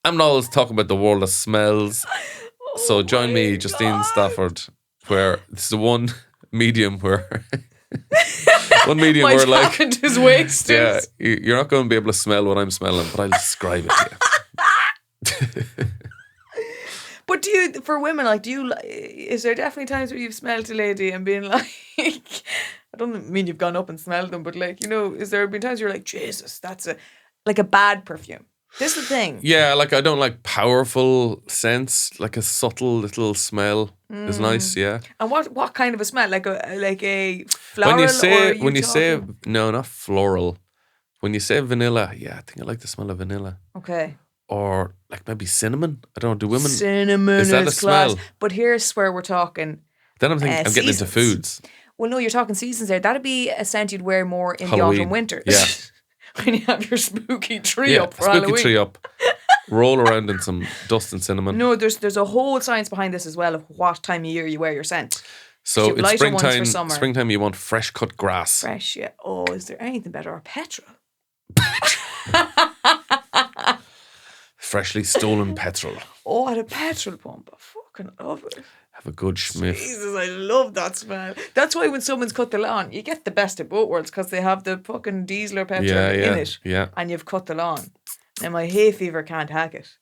I'm not always talking about the world of smells. So join me, Justine Stafford, where this is the one medium where where like is wasted. Yeah, you're not going to be able to smell what I'm smelling, but I'll describe it to you. But do you, for women, like, is there definitely times where you've smelled a lady and been like, I don't mean you've gone up and smelled them, but like, you know, is there been times you're like, Jesus, that's like a bad perfume? This is the thing. Yeah, like I don't like powerful scents. Like a subtle little smell is nice. Yeah. And what kind of a smell? Like a floral? When you say no, not floral. When you say vanilla, yeah, I think I like the smell of vanilla. Okay. Or like maybe cinnamon. I don't know. Do women? Cinnamon is that a smell? class. But here's where we're talking. Then I'm thinking I'm getting into foods. Well, no, you're talking seasons there. That'd be a scent you'd wear more in Halloween. the autumn winter. Yeah. When you have your spooky tree up for Halloween. Spooky tree up. Roll around in some dust and cinnamon. No, there's a whole science behind this as well of what time of year you wear your scent. So it's springtime. Springtime, you want fresh cut grass. Fresh, yeah. Oh, is there anything better? Or petrol? Freshly stolen petrol. Oh, at a petrol pump. I fucking love it. Have a good schmiff. Jesus, I love that smell. That's why when someone's cut the lawn, you get the best of both worlds because they have the fucking diesel or petrol in it. Yeah. And you've cut the lawn. Now, my hay fever can't hack it.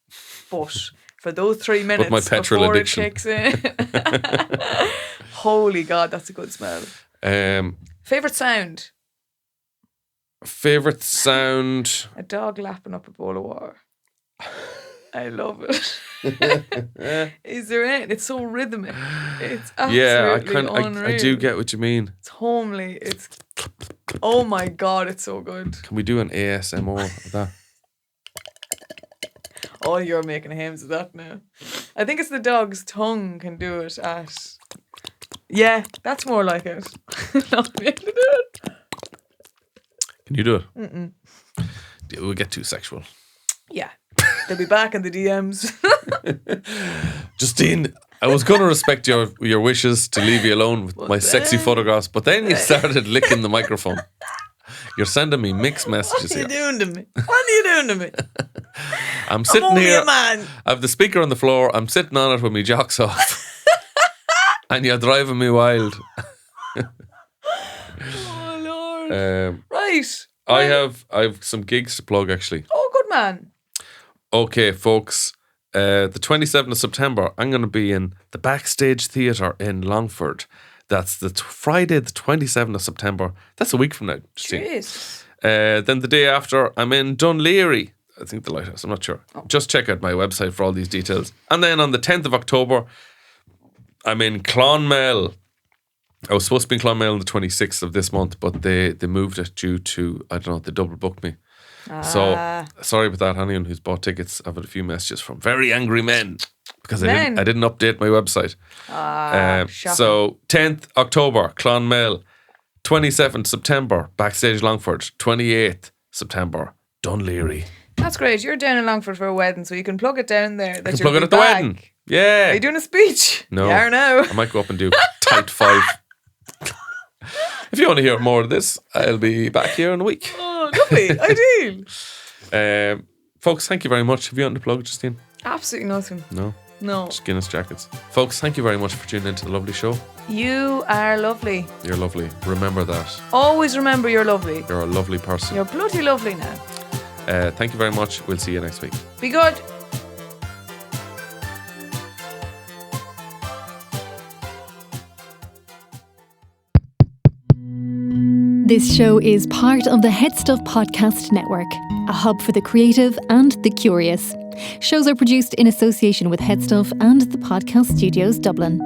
But for those 3 minutes my petrol before addiction. it kicks in. Holy God, that's a good smell. Favourite sound? Favourite sound? A dog lapping up a bowl of water. I love it. Is there any? It's so rhythmic. It's absolutely unreal. I do get what you mean. It's homely. It's oh my God, it's so good. Can we do an ASMR of that? Oh, you're making hymns of that now. I think it's the dog's tongue can do it at. Yeah, that's more like it. Not me able to do it. Can you do it? Mm-mm. We'll get too sexual. Yeah. They'll be back in the DMs. Justine, I was going to respect your wishes to leave you alone with my sexy photographs, but then you started licking the microphone. You're sending me mixed messages What are you here. doing to me? What are you doing to me? I'm sitting only here. a man. I have the speaker on the floor. I'm sitting on it with my jocks off. And you're driving me wild. Oh, Lord. Right. I have some gigs to plug, actually. Oh, good man. Okay, folks. The 27th of September, I'm going to be in the Backstage Theatre in Longford. That's the Friday, the 27th of September. That's a week from now, Justine. Jeez. Then the day after, I'm in Dunleary. I think the Lighthouse, I'm not sure. Just check out my website for all these details. And then on the 10th of October, I'm in Clonmel. I was supposed to be in Clonmel on the 26th of this month, but they moved it due to, I don't know, they double booked me. So, sorry about that, anyone who's bought tickets. I've had a few messages from very angry men because I didn't update my website. So, 10th October, Clonmel. 27th September, Backstage Longford. 28th September, Dunleary. That's great. You're down in Longford for a wedding, so you can plug it down there. I can plug it at the wedding. Yeah. Are you doing a speech? No. Yeah or no? I might go up and do tight 5. If you want to hear more of this, I'll be back here in a week. Oh, lovely. Ideal. Folks, thank you very much. Have you anything to plug, Justine? Absolutely nothing. No? No. Just Guinness jackets. Folks, thank you very much for tuning into the lovely show. You are lovely. You're lovely. Remember that. Always remember you're lovely. You're a lovely person. You're bloody lovely now. Thank you very much. We'll see you next week. Be good. This show is part of the HeadStuff Podcast Network, a hub for the creative and the curious. Shows are produced in association with HeadStuff and the Podcast Studios Dublin.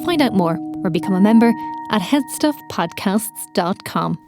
Find out more or become a member at headstuffpodcasts.com.